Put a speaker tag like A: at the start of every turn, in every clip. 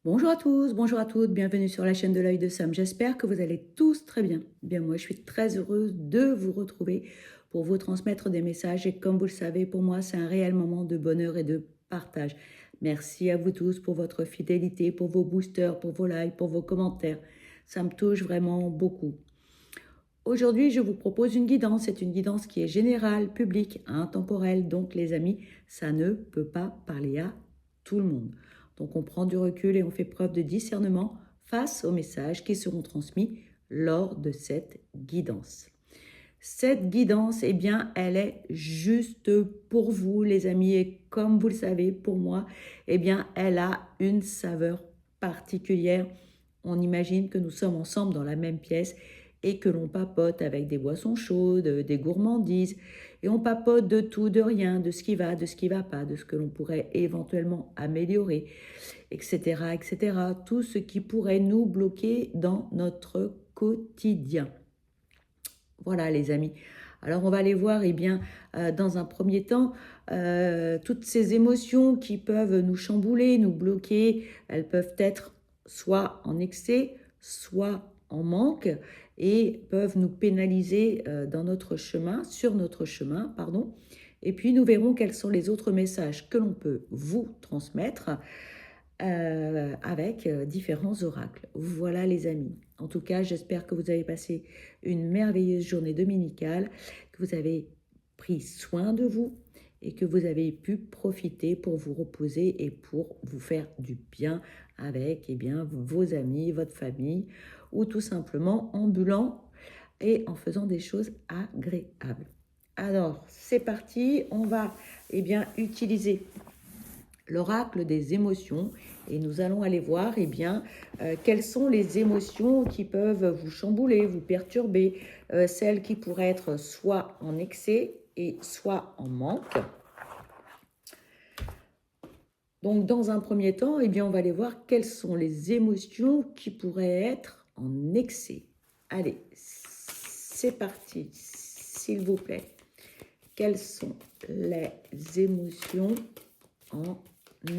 A: Bonjour à tous, bonjour à toutes, bienvenue sur la chaîne de l'œil de Sam. J'espère que vous allez tous très bien. Bien, moi, je suis très heureuse de vous retrouver pour vous transmettre des messages. Et comme vous le savez, pour moi, c'est un réel moment de bonheur et de partage. Merci à vous tous pour votre fidélité, pour vos boosters, pour vos likes, pour vos commentaires. Ça me touche vraiment beaucoup. Aujourd'hui, je vous propose une guidance. C'est une guidance qui est générale, publique, intemporelle. Donc, les amis, ça ne peut pas parler à tout le monde. Donc, on prend du recul et on fait preuve de discernement face aux messages qui seront transmis lors de cette guidance. Cette guidance, eh bien, elle est juste pour vous, les amis. Et comme vous le savez, pour moi, eh bien, elle a une saveur particulière. On imagine que nous sommes ensemble dans la même pièce et que l'on papote avec des boissons chaudes, des gourmandises, et on papote de tout, de rien, de ce qui va, de ce qui ne va pas, de ce que l'on pourrait éventuellement améliorer, etc., etc. Tout ce qui pourrait nous bloquer dans notre quotidien. Voilà, les amis. Alors, on va aller voir, eh bien, dans un premier temps, toutes ces émotions qui peuvent nous chambouler, nous bloquer. Elles peuvent être soit en excès, soit en manque, et peuvent nous pénaliser dans notre chemin, sur notre chemin, pardon. Et puis, nous verrons quels sont les autres messages que l'on peut vous transmettre avec différents oracles. Voilà les amis. En tout cas, j'espère que vous avez passé une merveilleuse journée dominicale, que vous avez pris soin de vous et que vous avez pu profiter pour vous reposer et pour vous faire du bien avec bien, vos amis, votre famille ou tout simplement en bulant et en faisant des choses agréables. Alors, c'est parti, on va bien, utiliser l'oracle des émotions et nous allons aller voir bien, quelles sont les émotions qui peuvent vous chambouler, vous perturber, celles qui pourraient être soit en excès et soit en manque. Donc dans un premier temps, bien, on va aller voir quelles sont les émotions qui pourraient être en excès. Allez, c'est parti, s'il vous plaît. Quelles sont les émotions en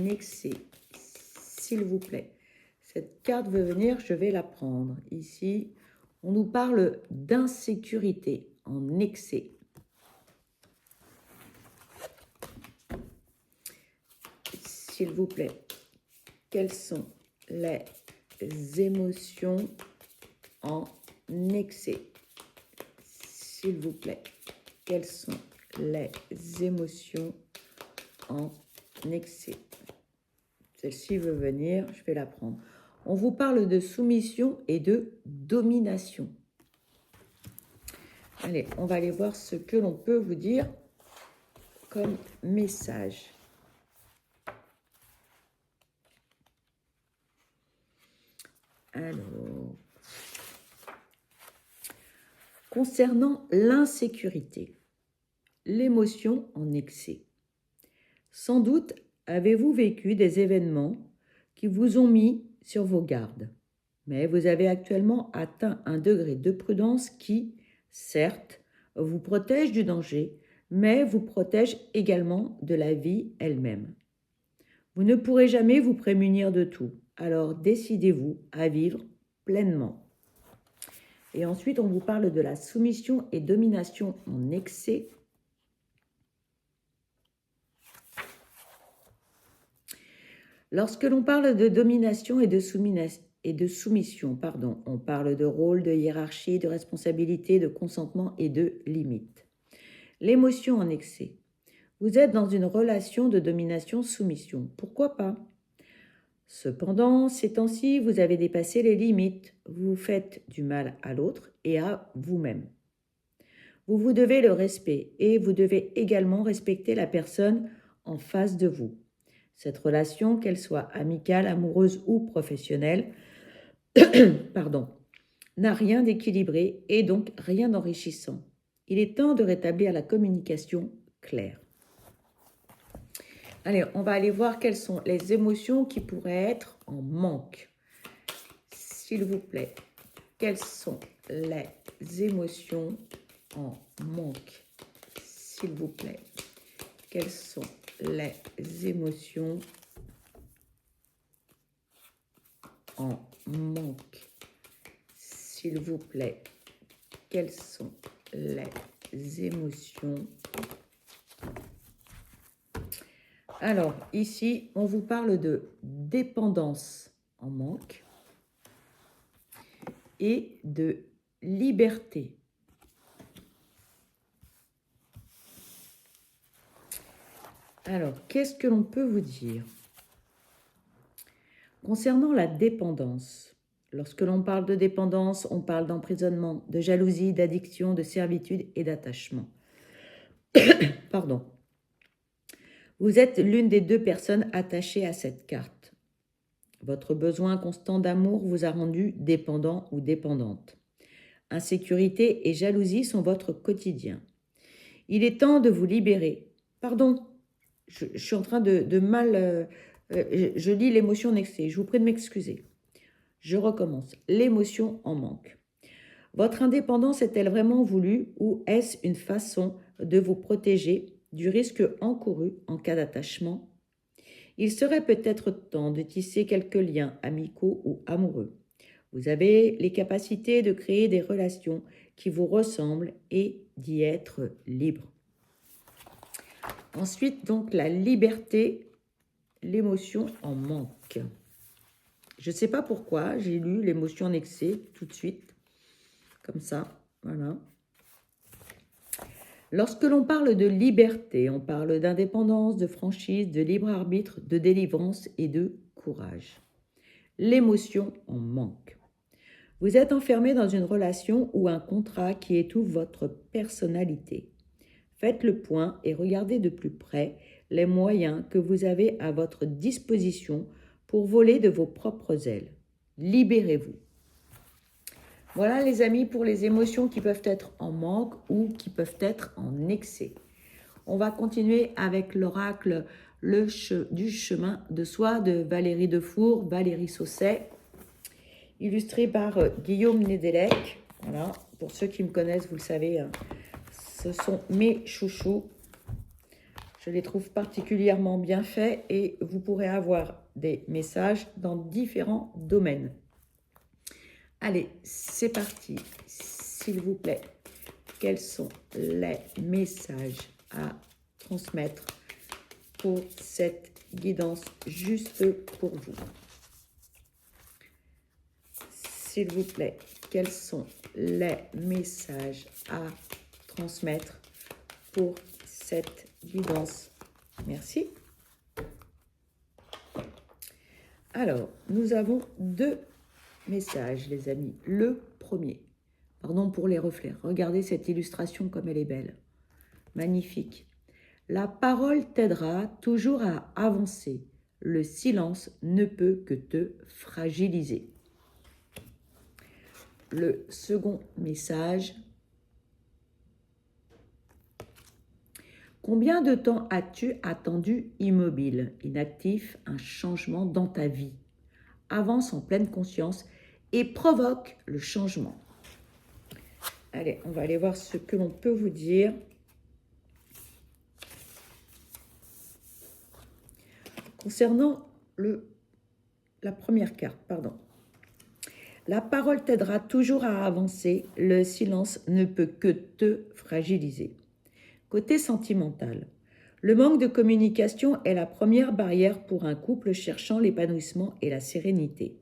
A: excès, s'il vous plaît? Cette carte veut venir, je vais la prendre. Ici, on nous parle d'insécurité en excès. S'il vous plaît, quelles sont les émotions en excès? S'il vous plaît, quelles sont les émotions en excès? Celle-ci veut venir, je vais la prendre. On vous parle de soumission et de domination. Allez, on va aller voir ce que l'on peut vous dire comme message. Alors, concernant l'insécurité, l'émotion en excès. Sans doute avez-vous vécu des événements qui vous ont mis sur vos gardes, mais vous avez actuellement atteint un degré de prudence qui, certes, vous protège du danger, mais vous protège également de la vie elle-même. Vous ne pourrez jamais vous prémunir de tout, alors décidez-vous à vivre pleinement. Et ensuite, on vous parle de la soumission et domination en excès. Lorsque l'on parle de domination et de soumission, on parle de rôle, de hiérarchie, de responsabilité, de consentement et de limite. L'émotion en excès. Vous êtes dans une relation de domination-soumission. Pourquoi pas? Cependant, ces temps-ci, vous avez dépassé les limites. Vous faites du mal à l'autre et à vous-même. Vous vous devez le respect et vous devez également respecter la personne en face de vous. Cette relation, qu'elle soit amicale, amoureuse ou professionnelle, n'a rien d'équilibré et donc rien d'enrichissant. Il est temps de rétablir la communication claire. Allez, on va aller voir quelles sont les émotions qui pourraient être en manque. S'il vous plaît, quelles sont les émotions en manque? S'il vous plaît, quelles sont les émotions en manque, s'il vous plaît. Quelles sont les émotions? Alors, ici, on vous parle de dépendance en manque et de liberté. Alors, qu'est-ce que l'on peut vous dire? Concernant la dépendance, lorsque l'on parle de dépendance, on parle d'emprisonnement, de jalousie, d'addiction, de servitude et d'attachement. Pardon. Vous êtes l'une des deux personnes attachées à cette carte. Votre besoin constant d'amour vous a rendu dépendant ou dépendante. Insécurité et jalousie sont votre quotidien. Il est temps de vous libérer. Pardon, je suis en train de mal... je lis l'émotion en excès. Je vous prie de m'excuser. Je recommence. L'émotion en manque. Votre indépendance est-elle vraiment voulue ou est-ce une façon de vous protéger du risque encouru en cas d'attachement? Il serait peut-être temps de tisser quelques liens amicaux ou amoureux. Vous avez les capacités de créer des relations qui vous ressemblent et d'y être libre. Ensuite, donc, la liberté, l'émotion en manque. Je ne sais pas pourquoi, j'ai lu l'émotion en excès tout de suite, comme ça, voilà. Lorsque l'on parle de liberté, on parle d'indépendance, de franchise, de libre arbitre, de délivrance et de courage. L'émotion en manque. Vous êtes enfermé dans une relation ou un contrat qui étouffe votre personnalité. Faites le point et regardez de plus près les moyens que vous avez à votre disposition pour voler de vos propres ailes. Libérez-vous. Voilà les amis pour les émotions qui peuvent être en manque ou qui peuvent être en excès. On va continuer avec l'oracle du chemin de soi de Valérie Defour, Valérie Sausset, illustré par Guillaume Nedelec. Voilà, pour ceux qui me connaissent, vous le savez, hein, ce sont mes chouchous. Je les trouve particulièrement bien faits et vous pourrez avoir des messages dans différents domaines. Allez, c'est parti, s'il vous plaît. Quels sont les messages à transmettre pour cette guidance juste pour vous? S'il vous plaît, quels sont les messages à transmettre pour cette guidance? Merci. Alors, nous avons deux message, les amis. Le premier, pardon pour les reflets. Regardez cette illustration comme elle est belle. Magnifique. La parole t'aidera toujours à avancer. Le silence ne peut que te fragiliser. Le second message. Combien de temps as-tu attendu immobile, inactif, un changement dans ta vie? Avance en pleine conscience et provoque le changement. Allez, on va aller voir ce que l'on peut vous dire. Concernant la première carte, pardon. La parole t'aidera toujours à avancer. Le silence ne peut que te fragiliser. Côté sentimental, le manque de communication est la première barrière pour un couple cherchant l'épanouissement et la sérénité.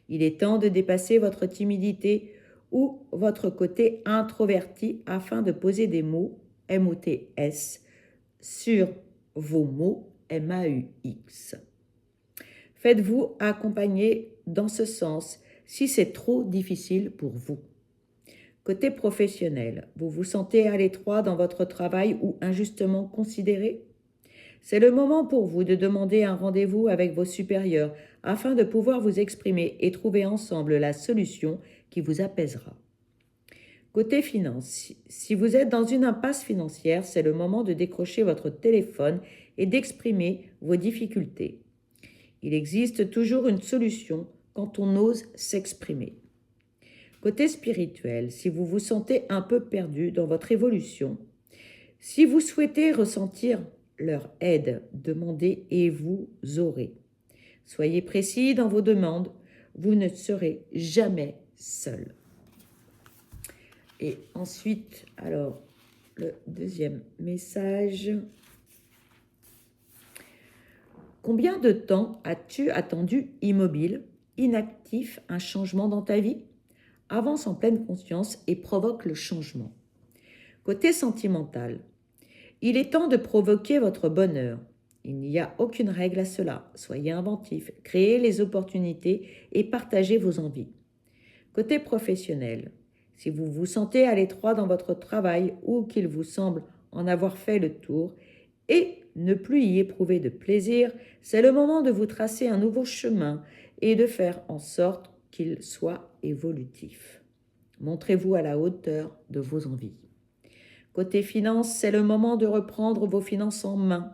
A: Il est temps de dépasser votre timidité ou votre côté introverti afin de poser des mots M-O-T-S sur vos mots M-A-U-X. Faites-vous accompagner dans ce sens si c'est trop difficile pour vous. Côté professionnel, vous vous sentez à l'étroit dans votre travail ou injustement considéré? C'est le moment pour vous de demander un rendez-vous avec vos supérieurs afin de pouvoir vous exprimer et trouver ensemble la solution qui vous apaisera. Côté finance, si vous êtes dans une impasse financière, c'est le moment de décrocher votre téléphone et d'exprimer vos difficultés. Il existe toujours une solution quand on ose s'exprimer. Côté spirituel, si vous vous sentez un peu perdu dans votre évolution, si vous souhaitez ressentir leur aide, demandez et vous aurez. Soyez précis dans vos demandes. vous ne serez jamais seul. Et ensuite, alors, le deuxième message. Combien de temps as-tu attendu immobile, inactif, un changement dans ta vie? Avance en pleine conscience et provoque le changement. Côté sentimental, il est temps de provoquer votre bonheur. Il n'y a aucune règle à cela. Soyez inventif, créez les opportunités et partagez vos envies. Côté professionnel, si vous vous sentez à l'étroit dans votre travail ou qu'il vous semble en avoir fait le tour et ne plus y éprouver de plaisir, c'est le moment de vous tracer un nouveau chemin et de faire en sorte qu'il soit évolutif. Montrez-vous à la hauteur de vos envies. Côté finances, c'est le moment de reprendre vos finances en main.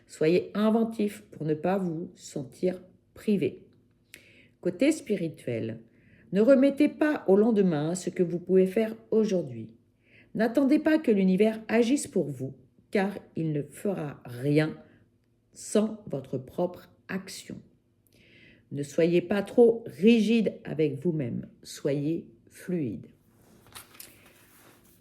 A: Soyez inventif pour ne pas vous sentir privé. Côté spirituel, ne remettez pas au lendemain ce que vous pouvez faire aujourd'hui. N'attendez pas que l'univers agisse pour vous, car il ne fera rien sans votre propre action. Ne soyez pas trop rigide avec vous-même, soyez fluide.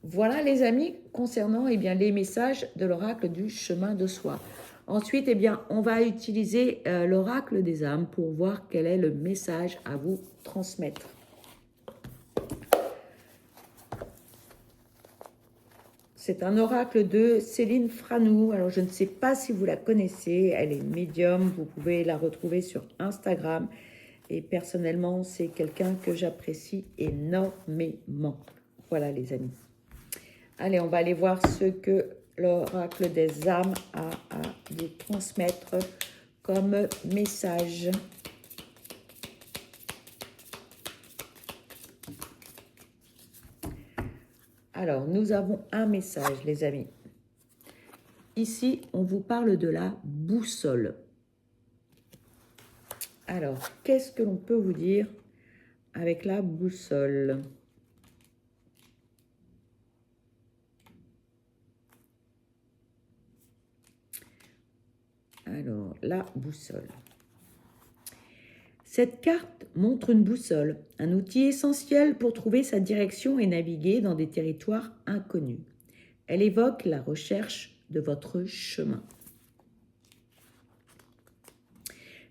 A: Voilà les amis, concernant les messages de l'oracle du chemin de soi. Ensuite, on va utiliser l'oracle des âmes pour voir quel est le message à vous transmettre. C'est un oracle de Céline Franou. Alors, je ne sais pas si vous la connaissez. Elle est médium. Vous pouvez la retrouver sur Instagram. Et personnellement, c'est quelqu'un que j'apprécie énormément. Voilà, les amis. Allez, on va aller voir ce que l'oracle des âmes a à vous transmettre comme message. Alors, nous avons un message, les amis. Ici, on vous parle de la boussole. Alors, qu'est-ce que l'on peut vous dire avec la boussole ? Alors, la boussole. Cette carte montre une boussole, un outil essentiel pour trouver sa direction et naviguer dans des territoires inconnus. Elle évoque la recherche de votre chemin.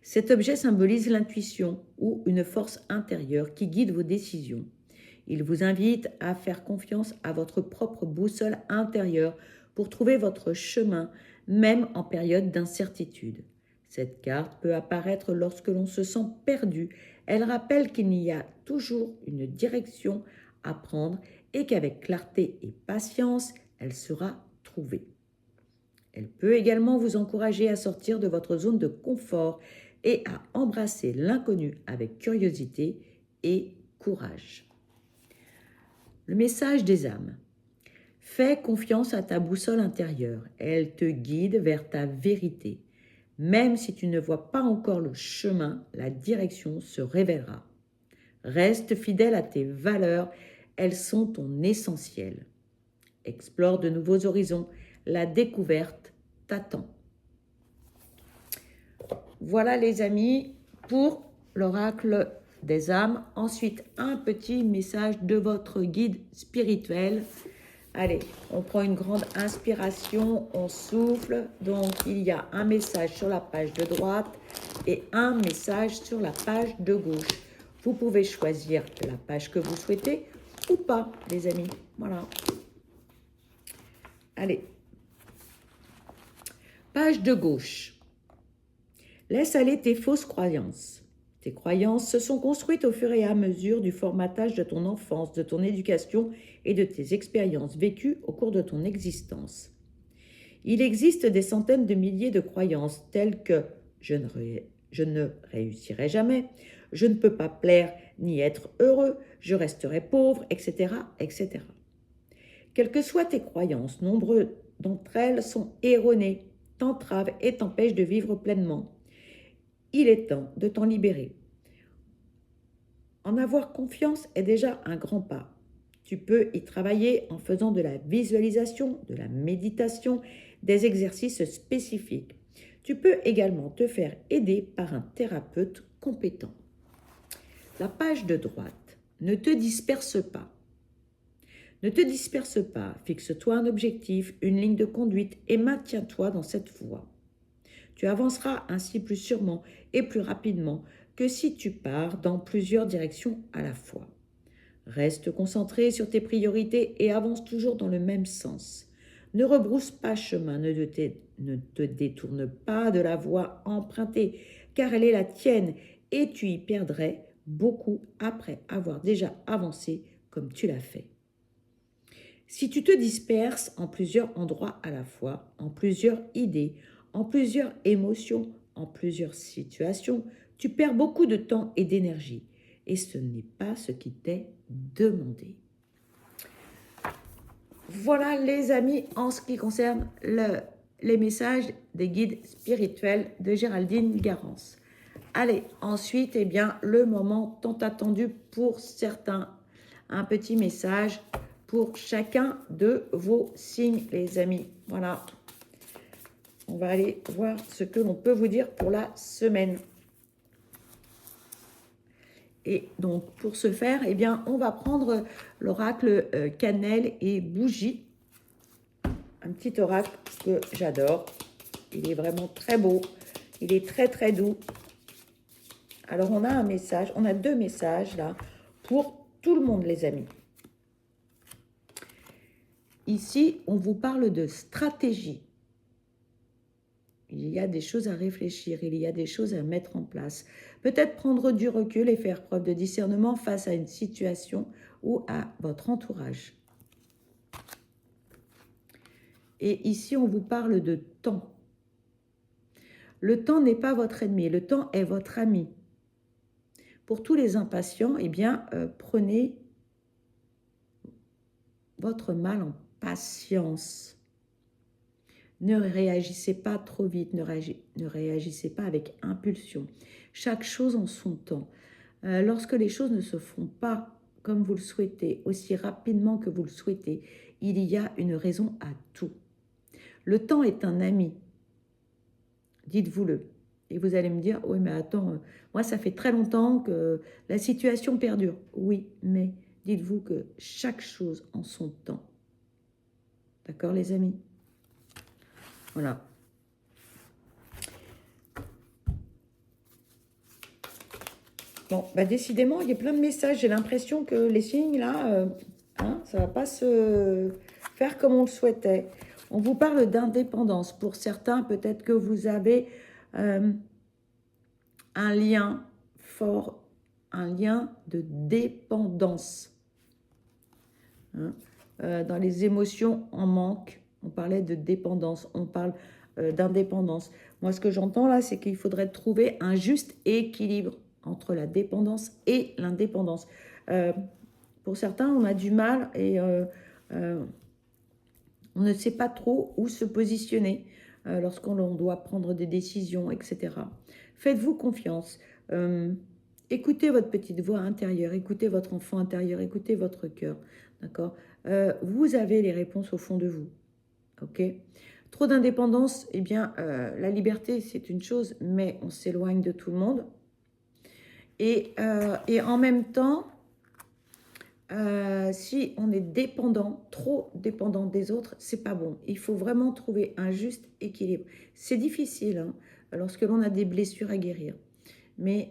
A: Cet objet symbolise l'intuition ou une force intérieure qui guide vos décisions. Il vous invite à faire confiance à votre propre boussole intérieure pour trouver votre chemin, même en période d'incertitude. Cette carte peut apparaître lorsque l'on se sent perdu. Elle rappelle qu'il y a toujours une direction à prendre et qu'avec clarté et patience, elle sera trouvée. Elle peut également vous encourager à sortir de votre zone de confort et à embrasser l'inconnu avec curiosité et courage. Le message des âmes. Fais confiance à ta boussole intérieure. Elle te guide vers ta vérité. Même si tu ne vois pas encore le chemin, la direction se révélera. Reste fidèle à tes valeurs, elles sont ton essentiel. Explore de nouveaux horizons, la découverte t'attend. Voilà les amis pour l'oracle des âmes. Ensuite, un petit message de votre guide spirituel. Allez, on prend une grande inspiration, on souffle. Donc, il y a un message sur la page de droite et un message sur la page de gauche. Vous pouvez choisir la page que vous souhaitez ou pas, les amis. Voilà. Allez. Page de gauche. Laisse aller tes fausses croyances. Tes croyances se sont construites au fur et à mesure du formatage de ton enfance, de ton éducation et de tes expériences vécues au cours de ton existence. Il existe des centaines de milliers de croyances telles que « je ne réussirai jamais »,« je ne peux pas plaire ni être heureux »,« je resterai pauvre », etc., etc. Quelles que soient tes croyances, nombre d'entre elles sont erronées, t'entravent et t'empêchent de vivre pleinement. Il est temps de t'en libérer. En avoir confiance est déjà un grand pas. Tu peux y travailler en faisant de la visualisation, de la méditation, des exercices spécifiques. Tu peux également te faire aider par un thérapeute compétent. la page de droite. Ne te disperse pas. Ne te disperse pas. Fixe-toi un objectif, une ligne de conduite et maintiens-toi dans cette voie. Tu avanceras ainsi plus sûrement et plus rapidement que si tu pars dans plusieurs directions à la fois. Reste concentré sur tes priorités et avance toujours dans le même sens. Ne rebrousse pas chemin, ne te détourne pas de la voie empruntée, car elle est la tienne et tu y perdrais beaucoup après avoir déjà avancé comme tu l'as fait. Si tu te disperses en plusieurs endroits à la fois, en plusieurs idées, en plusieurs émotions, en plusieurs situations, tu perds beaucoup de temps et d'énergie. Et ce n'est pas ce qui t'est demandé. Voilà les amis en ce qui concerne les messages des guides spirituels de Géraldine Garance. Allez, ensuite, eh bien, le moment tant attendu pour certains. Un petit message pour chacun de vos signes, les amis. Voilà. On va aller voir ce que l'on peut vous dire pour la semaine. Et donc, pour ce faire, eh bien, on va prendre l'oracle cannelle et bougie. Un petit oracle que j'adore. Il est vraiment très beau. Il est très, très doux. Alors, on a un message, on a deux messages là pour tout le monde, les amis. Ici, on vous parle de stratégie. Il y a des choses à réfléchir, il y a des choses à mettre en place. Peut-être prendre du recul et faire preuve de discernement face à une situation ou à votre entourage. Et ici, on vous parle de temps. Le temps n'est pas votre ennemi, le temps est votre ami. Pour tous les impatients, eh bien, prenez votre mal en patience. Ne réagissez pas trop vite, ne réagissez pas avec impulsion. Chaque chose en son temps. Lorsque les choses ne se font pas comme vous le souhaitez, aussi rapidement que vous le souhaitez, il y a une raison à tout. Le temps est un ami. Dites-vous-le. Et vous allez me dire, oui, mais attends, moi, ça fait très longtemps que la situation perdure. Oui, mais dites-vous que chaque chose en son temps. D'accord, les amis? Voilà. Bon, bah décidément, il y a plein de messages. J'ai l'impression que les signes, là, ça ne va pas se faire comme on le souhaitait. On vous parle d'indépendance. Pour certains, peut-être que vous avez un lien fort, un lien de dépendance. Dans les émotions en manque, on parlait de dépendance, on parle d'indépendance. Moi, ce que j'entends là, c'est qu'il faudrait trouver un juste équilibre entre la dépendance et l'indépendance. Pour certains, on a du mal et on ne sait pas trop où se positionner lorsqu'on doit prendre des décisions, etc. Faites-vous confiance. Écoutez votre petite voix intérieure, écoutez votre enfant intérieur, écoutez votre cœur. D'accord? Vous avez les réponses au fond de vous. Ok? Trop d'indépendance, eh bien, la liberté, c'est une chose, mais on s'éloigne de tout le monde. Et en même temps, si on est dépendant, trop dépendant des autres, c'est pas bon. Il faut vraiment trouver un juste équilibre. C'est difficile hein, lorsque l'on a des blessures à guérir. Mais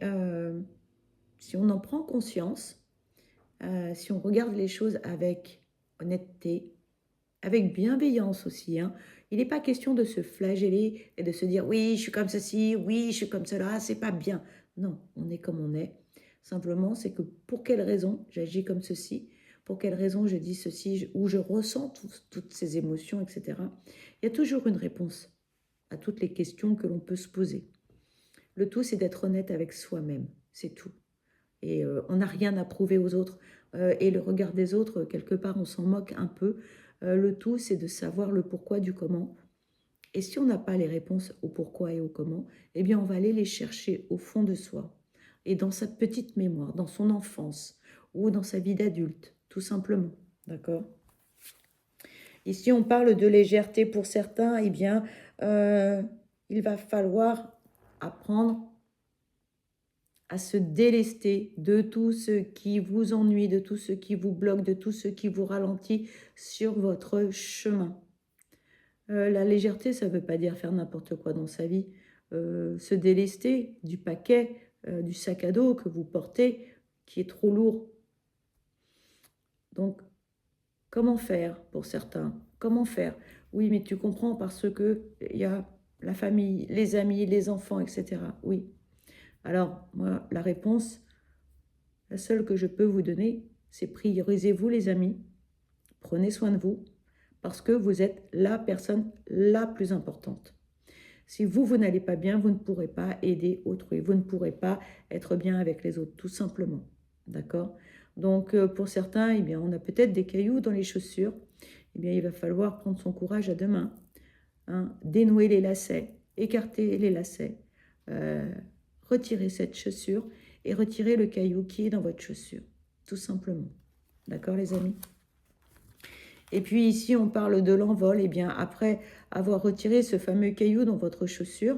A: si on en prend conscience, si on regarde les choses avec honnêteté, avec bienveillance aussi, hein, il n'est pas question de se flageller et de se dire « oui, je suis comme ceci, oui, je suis comme cela, c'est pas bien ». Non, on est comme on est. Simplement, c'est que pour quelle raison j'agis comme ceci, pour quelle raison je dis ceci, ou je ressens toutes ces émotions, etc. Il y a toujours une réponse à toutes les questions que l'on peut se poser. Le tout, c'est d'être honnête avec soi-même, c'est tout. Et on n'a rien à prouver aux autres. Et le regard des autres, quelque part, on s'en moque un peu. Le tout, c'est de savoir le pourquoi du comment. Et si on n'a pas les réponses au pourquoi et au comment, eh bien, on va aller les chercher au fond de soi et dans sa petite mémoire, dans son enfance ou dans sa vie d'adulte, tout simplement. D'accord? Ici, on parle de légèreté pour certains. Eh bien, il va falloir apprendre à se délester de tout ce qui vous ennuie, de tout ce qui vous bloque, de tout ce qui vous ralentit sur votre chemin. La légèreté, ça ne veut pas dire faire n'importe quoi dans sa vie. Se délester du paquet, du sac à dos que vous portez, qui est trop lourd. Donc, comment faire pour certains? Comment faire? Oui, mais tu comprends parce que il y a la famille, les amis, les enfants, etc. Oui. Alors, moi, la réponse, la seule que je peux vous donner, c'est priorisez-vous les amis, prenez soin de vous, parce que vous êtes la personne la plus importante. Si vous n'allez pas bien, vous ne pourrez pas aider autrui, vous ne pourrez pas être bien avec les autres, tout simplement. D'accord? Donc, pour certains, eh bien, on a peut-être des cailloux dans les chaussures. Eh bien, il va falloir prendre son courage à deux mains, hein, dénouer les lacets, écarter les lacets, retirer cette chaussure et retirer le caillou qui est dans votre chaussure, tout simplement. D'accord, les amis? Et puis ici, on parle de l'envol. Eh bien, après avoir retiré ce fameux caillou dans votre chaussure,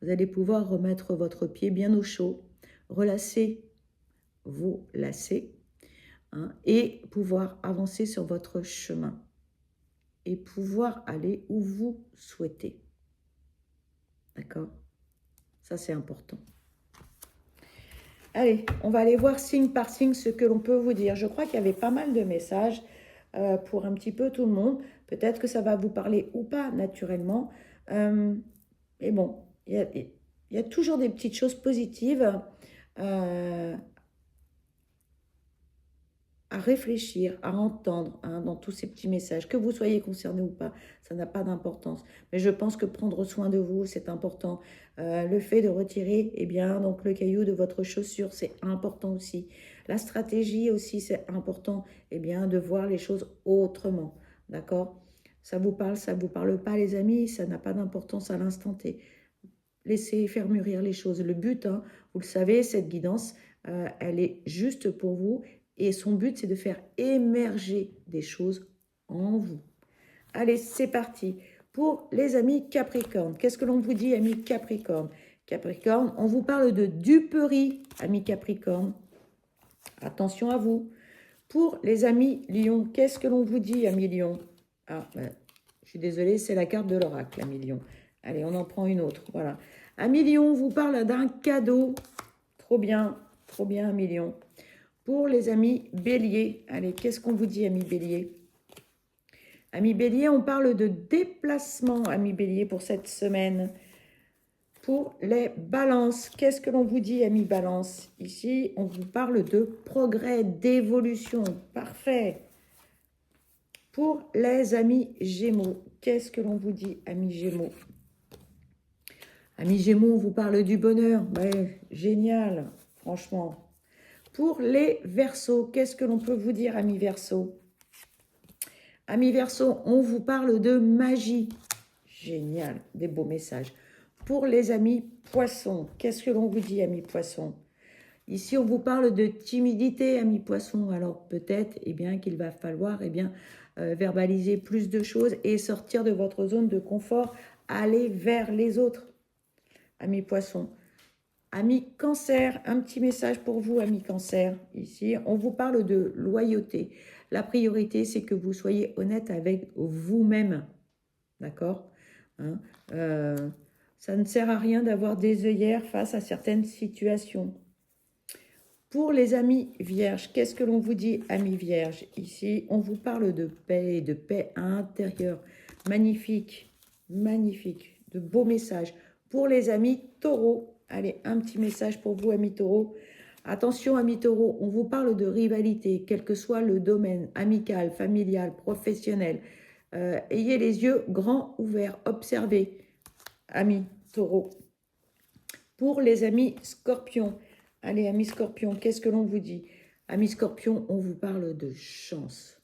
A: vous allez pouvoir remettre votre pied bien au chaud, relasser vos lacets, hein, et pouvoir avancer sur votre chemin et pouvoir aller où vous souhaitez. D'accord? Ça, c'est important. Allez, on va aller voir signe par signe ce que l'on peut vous dire. Je crois qu'il y avait pas mal de messages pour un petit peu tout le monde. Peut-être que ça va vous parler ou pas, naturellement. Mais bon, il y a toujours des petites choses positives à réfléchir, à entendre, hein, dans tous ces petits messages. Que vous soyez concerné ou pas, ça n'a pas d'importance. Mais je pense que prendre soin de vous, c'est important. Le fait de retirer, eh bien, donc le caillou de votre chaussure, c'est important aussi. La stratégie aussi, c'est important, eh bien, de voir les choses autrement. D'accord? Ça vous parle pas, les amis, ça n'a pas d'importance à l'instant T. Laissez faire mûrir les choses. Le but, hein, vous le savez, cette guidance, elle est juste pour vous. Et son but, c'est de faire émerger des choses en vous. Allez, c'est parti. Pour les amis Capricorne, qu'est-ce que l'on vous dit, amis Capricorne? Capricorne, on vous parle de duperie, amis Capricorne. Attention à vous. Pour les amis Lion, qu'est-ce que l'on vous dit, amis Lion? Ah, ben, je suis désolée, c'est la carte de l'oracle, amis Lion. Allez, on en prend une autre. Voilà. Amis Lion, on vous parle d'un cadeau. Trop bien, amis Lion. Pour les amis Bélier, allez, qu'est-ce qu'on vous dit, amis Bélier? Amis Bélier, on parle de déplacement, amis Bélier, pour cette semaine. Pour les balances, qu'est-ce que l'on vous dit, amis Balance? Ici, on vous parle de progrès, d'évolution. Parfait. Pour les amis Gémeaux, qu'est-ce que l'on vous dit, amis Gémeaux? Amis Gémeaux, on vous parle du bonheur. Ouais, génial, franchement. Pour les Verseaux, qu'est-ce que l'on peut vous dire, amis Verseaux? Amis Verseaux, on vous parle de magie. Génial, des beaux messages. Pour les amis Poissons, qu'est-ce que l'on vous dit, amis Poissons? Ici, on vous parle de timidité, amis Poissons. Alors peut-être eh bien, qu'il va falloir verbaliser plus de choses et sortir de votre zone de confort, aller vers les autres, amis Poissons. Amis Cancer, un petit message pour vous, amis Cancer. Ici, on vous parle de loyauté. La priorité, c'est que vous soyez honnête avec vous-même. D'accord, hein? Ça ne sert à rien d'avoir des œillères face à certaines situations. Pour les amis Vierges, qu'est-ce que l'on vous dit, amis Vierges? Ici, on vous parle de paix intérieure. Magnifique, magnifique, de beaux messages. Pour les amis Taureaux, allez, un petit message pour vous, amis Taureaux. Attention, amis Taureaux, on vous parle de rivalité, quel que soit le domaine, amical, familial, professionnel. Ayez les yeux grands ouverts, observez, amis Taureaux. Pour les amis Scorpions, allez, amis Scorpions, qu'est-ce que l'on vous dit? Amis Scorpions, on vous parle de chance.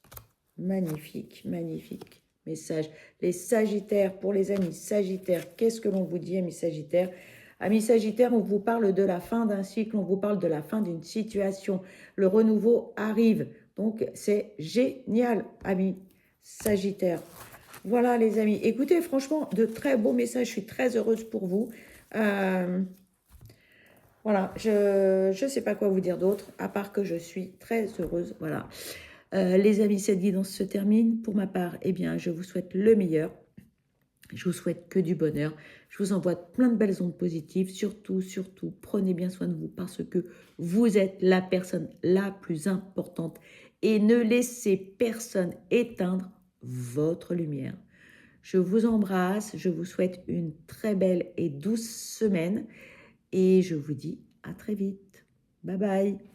A: Magnifique, magnifique message. Les Sagittaires, pour les amis Sagittaires, qu'est-ce que l'on vous dit, amis Sagittaires? Amis Sagittaires, on vous parle de la fin d'un cycle, on vous parle de la fin d'une situation. Le renouveau arrive, donc c'est génial, amis Sagittaires. Voilà, les amis. Écoutez, franchement, de très beaux messages. Je suis très heureuse pour vous. Voilà, je ne sais pas quoi vous dire d'autre, à part que je suis très heureuse. Voilà. Les amis, cette guidance se termine. Pour ma part, eh bien, je vous souhaite le meilleur. Je vous souhaite que du bonheur. Je vous envoie plein de belles ondes positives. Surtout, surtout, prenez bien soin de vous parce que vous êtes la personne la plus importante et ne laissez personne éteindre votre lumière. Je vous embrasse, je vous souhaite une très belle et douce semaine et je vous dis à très vite. Bye bye.